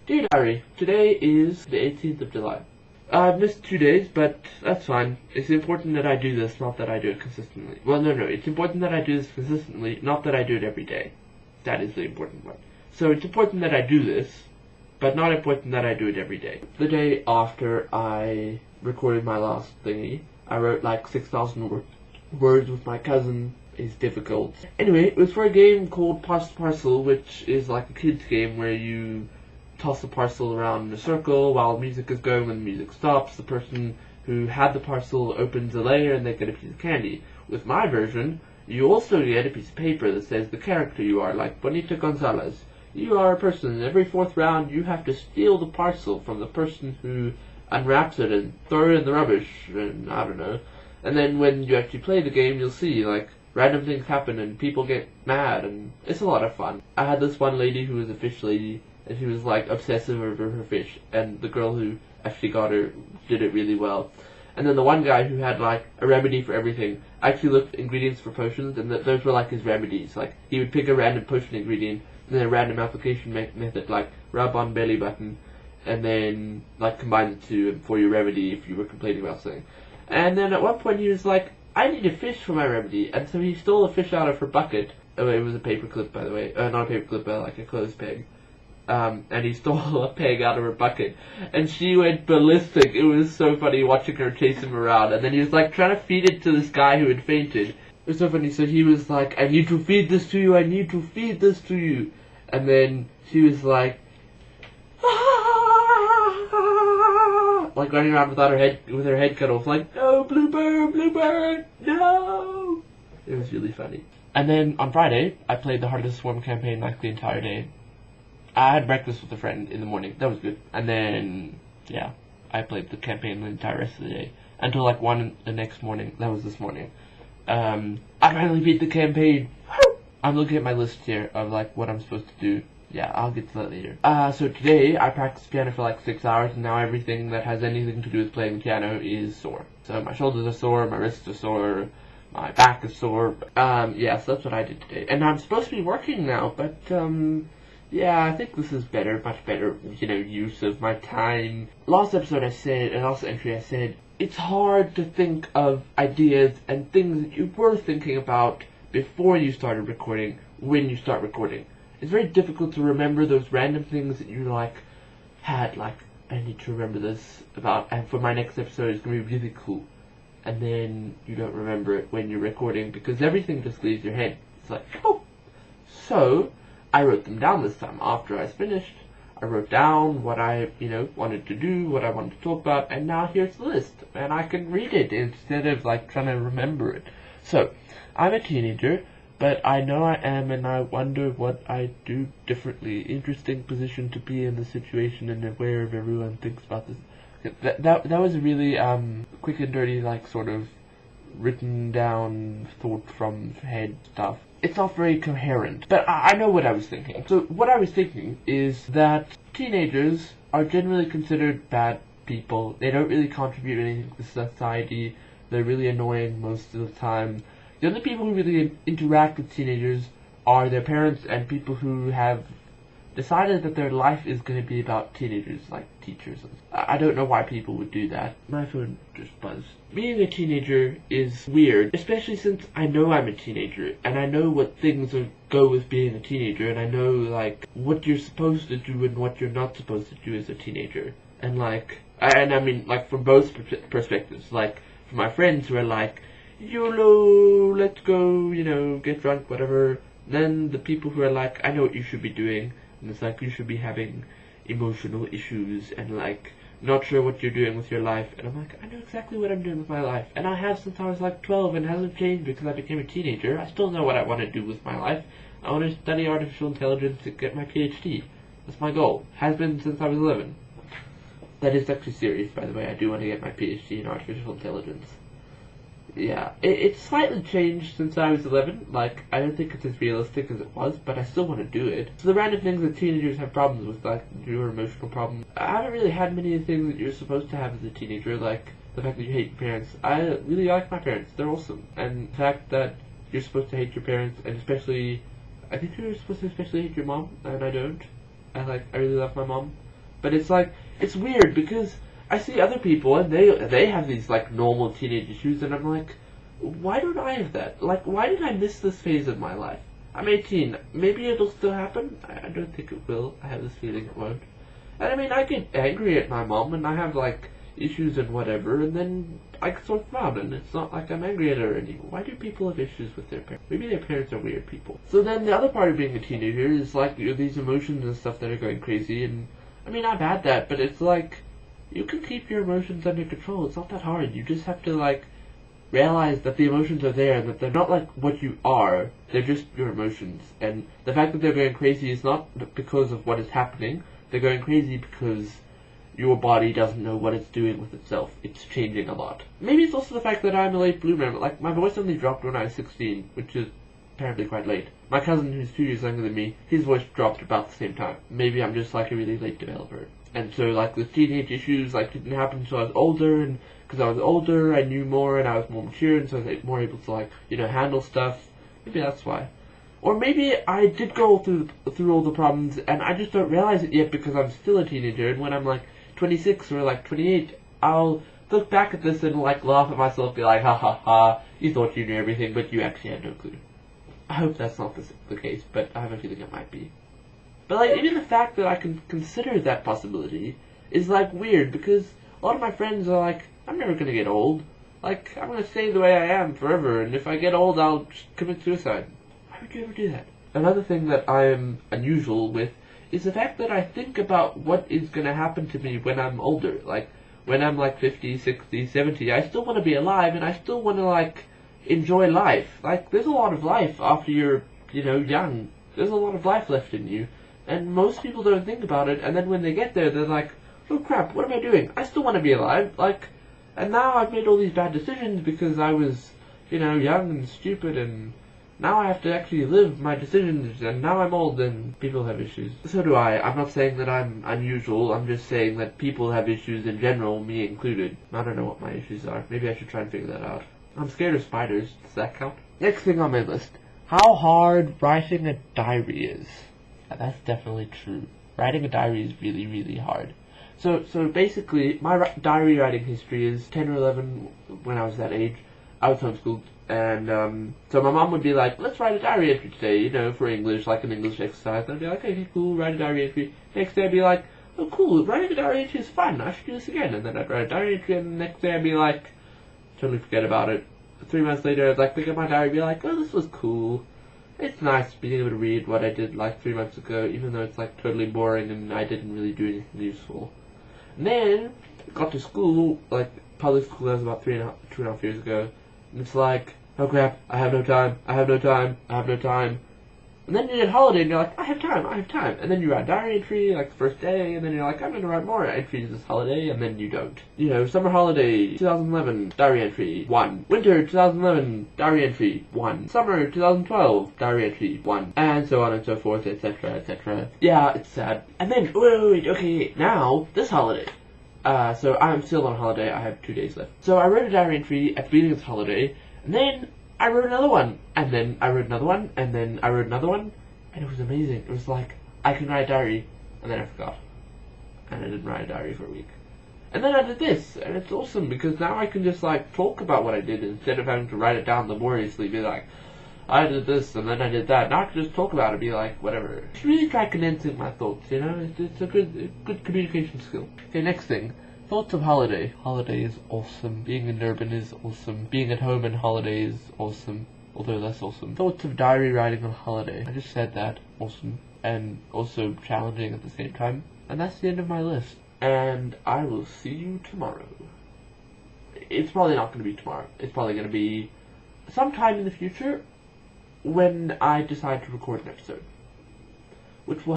Dear Diary, today is the 18th of July. I've missed 2 days, but that's fine. It's important that I do this, not that I do it consistently. Well, no, it's important that I do this consistently, not that I do it every day. That is the important one. So it's important that I do this, but not important that I do it every day. The day after I recorded my last thingy, I wrote like 6,000 words with my cousin. Is difficult. Anyway, it was for a game called Pass the Parcel, which is like a kid's game where you toss the parcel around in a circle while music is going. When the music stops, the person who had the parcel opens a layer and they get a piece of candy. With my version, you also get a piece of paper that says the character you are, like Bonita Gonzalez. You are a person, and every 4th round you have to steal the parcel from the person who unwraps it and throw it in the rubbish, and I don't know. And then when you actually play the game, you'll see, like, random things happen and people get mad, and it's a lot of fun. I had this one lady who was a fish lady, and she was like obsessive over her fish, and the girl who actually got her did it really well. And then the one guy who had like a remedy for everything actually looked at ingredients for potions, and those were like his remedies. Like he would pick a random potion ingredient and then a random application method, like rub on belly button, and then like combine the two for your remedy if you were complaining about something. And then at one point he was like, I need a fish for my remedy, and so he stole a fish out of her bucket. Oh, it was a paper clip, by the way. Not a paper clip, but like a clothes peg. And he stole a peg out of her bucket, and she went ballistic. It was so funny watching her chase him around, and then he was like trying to feed it to this guy who had fainted. It was so funny. So he was like, I need to feed this to you, I need to feed this to you. And then she was like, like running around without her head, with her head cut off, like, no, Bluebird, no! It was really funny. And then on Friday, I played the Hardest Swarm campaign like the entire day. I had breakfast with a friend in the morning, that was good. And then, yeah, I played the campaign the entire rest of the day. Until like 1 the next morning, that was this morning. I finally beat the campaign! I'm looking at my list here of like what I'm supposed to do. Yeah, I'll get to that later. So today, I practiced piano for like 6 hours, and now everything that has anything to do with playing piano is sore. So my shoulders are sore, my wrists are sore, my back is sore. Yeah, so that's what I did today. And I'm supposed to be working now, but, yeah, I think this is better, much better, use of my time. Last episode I said, and last entry I said, it's hard to think of ideas and things that you were thinking about before you started recording, when you start recording. It's very difficult to remember those random things that you, like, had, like, I need to remember this about, and for my next episode it's going to be really cool. And then you don't remember it when you're recording because everything just leaves your head. It's like, oh! So, I wrote them down this time. After I was finished, I wrote down what I, wanted to do, what I wanted to talk about, and now here's the list. And I can read it instead of, like, trying to remember it. So, I'm a teenager. But I know I am, and I wonder what I do differently. Interesting position to be in the situation, and aware of everyone thinks about this. That was a really quick and dirty, like sort of written down thought from head stuff. It's not very coherent, but I know what I was thinking. So what I was thinking is that teenagers are generally considered bad people. They don't really contribute anything to society. They're really annoying most of the time. The only people who really interact with teenagers are their parents and people who have decided that their life is going to be about teenagers, like teachers. I don't know why people would do that. My phone just buzzed. Being a teenager is weird, especially since I know I'm a teenager, and I know what things go with being a teenager, and I know, like, what you're supposed to do and what you're not supposed to do as a teenager. And, like, I mean, like, from both perspectives. Like, for my friends who are like, YOLO, let's go, get drunk, whatever. Then the people who are like, I know what you should be doing, and it's like, you should be having emotional issues, and like, not sure what you're doing with your life, and I'm like, I know exactly what I'm doing with my life, and I have since I was like 12, and it hasn't changed because I became a teenager. I still know what I want to do with my life. I want to study artificial intelligence and get my PhD. That's my goal. Has been since I was 11. That is actually serious, by the way. I do want to get my PhD in artificial intelligence. Yeah, it's slightly changed since I was 11. Like, I don't think it's as realistic as it was, but I still want to do it. So the random things that teenagers have problems with, like your emotional problems, I haven't really had many of the things that you're supposed to have as a teenager, like the fact that you hate your parents. I really like my parents. They're awesome. And the fact that you're supposed to hate your parents, and especially, I think you're supposed to especially hate your mom, and I don't. I really love my mom. But it's like, it's weird because I see other people and they have these like normal teenage issues, and I'm like, why don't I have that? Like, why did I miss this phase of my life? I'm 18. Maybe it'll still happen. I don't think it will. I have this feeling it won't. And I mean, I get angry at my mom, and I have like issues and whatever, and then I sort them out, and it's not like I'm angry at her anymore. Why do people have issues with their parents? Maybe their parents are weird people. So then the other part of being a teenager is like, you know, these emotions and stuff that are going crazy, and I mean, I've had that, but it's like, you can keep your emotions under control. It's not that hard. You just have to like realize that the emotions are there, and that they're not like what you are. They're just your emotions, and the fact that they're going crazy is not because of what is happening. They're going crazy because your body doesn't know what it's doing with itself. It's changing a lot. Maybe it's also the fact that I'm a late bloomer. Like, my voice only dropped when I was 16, which is apparently quite late. My cousin, who's 2 years younger than me, his voice dropped about the same time. Maybe I'm just like a really late developer. And so like the teenage issues like didn't happen until I was older, and because I was older I knew more and I was more mature, and so I was more able to like, you know, handle stuff. Maybe that's why. Or maybe I did go through all the problems and I just don't realize it yet because I'm still a teenager, and when I'm like 26 or like 28, I'll look back at this and like laugh at myself, be like, ha ha ha, you thought you knew everything but you actually had no clue. I hope that's not the case, but I have a feeling it might be. But like, even the fact that I can consider that possibility is like weird, because a lot of my friends are like, I'm never gonna get old. Like, I'm gonna stay the way I am forever, and if I get old I'll just commit suicide. Why would you ever do that? Another thing that I am unusual with is the fact that I think about what is gonna happen to me when I'm older. Like, when I'm like 50, 60, 70, I still want to be alive, and I still want to like enjoy life. Like, there's a lot of life after you're, you know, young. There's a lot of life left in you. And most people don't think about it, and then when they get there, they're like, oh crap, what am I doing? I still want to be alive, like, and now I've made all these bad decisions because I was, you know, young and stupid, and now I have to actually live my decisions, and now I'm old, and people have issues. So do I. I'm not saying that I'm unusual, I'm just saying that people have issues in general, me included. I don't know what my issues are. Maybe I should try and figure that out. I'm scared of spiders. Does that count? Next thing on my list. How hard writing a diary is. That's definitely true. Writing a diary is really, really hard. So basically, my diary writing history is 10 or 11 when I was that age. I was homeschooled, and so my mom would be like, let's write a diary entry today, you know, for English, like an English exercise. And I'd be like, okay, cool, write a diary entry. Next day I'd be like, oh cool, writing a diary entry is fun, I should do this again. And then I'd write a diary entry, and the next day I'd be like, totally forget about it. 3 months later I'd like look at my diary and be like, oh, this was cool. It's nice being able to read what I did like 3 months ago, even though it's like totally boring and I didn't really do anything useful. And then I got to school, like public school, that was about 2.5 years ago, and it's like, oh crap, I have no time, I have no time, I have no time. And then you get holiday and you're like, I have time, I have time. And then you write a diary entry like the first day, and then you're like, I'm going to write more entries this holiday, and then you don't. You know, summer holiday 2011, diary entry 1. Winter 2011, diary entry 1. Summer 2012, diary entry 1. And so on and so forth, etc, etc. Yeah, it's sad. And then, wait, okay, now, this holiday. So I'm still on holiday, I have 2 days left. So I wrote a diary entry at the beginning of this holiday, and then I wrote another one, and then I wrote another one, and then I wrote another one, and it was amazing. It was like, I can write a diary, and then I forgot. And I didn't write a diary for a week. And then I did this, and it's awesome, because now I can just like talk about what I did instead of having to write it down laboriously, be like, I did this, and then I did that. Now I can just talk about it, be like, whatever. I should really try condensing my thoughts, you know? It's a good communication skill. Okay, next thing. Thoughts of holiday. Holiday is awesome. Being in urban is awesome. Being at home in holiday is awesome. Although less awesome. Thoughts of diary writing on holiday. I just said that. Awesome. And also challenging at the same time. And that's the end of my list. And I will see you tomorrow. It's probably not going to be tomorrow. It's probably going to be sometime in the future when I decide to record an episode. Which will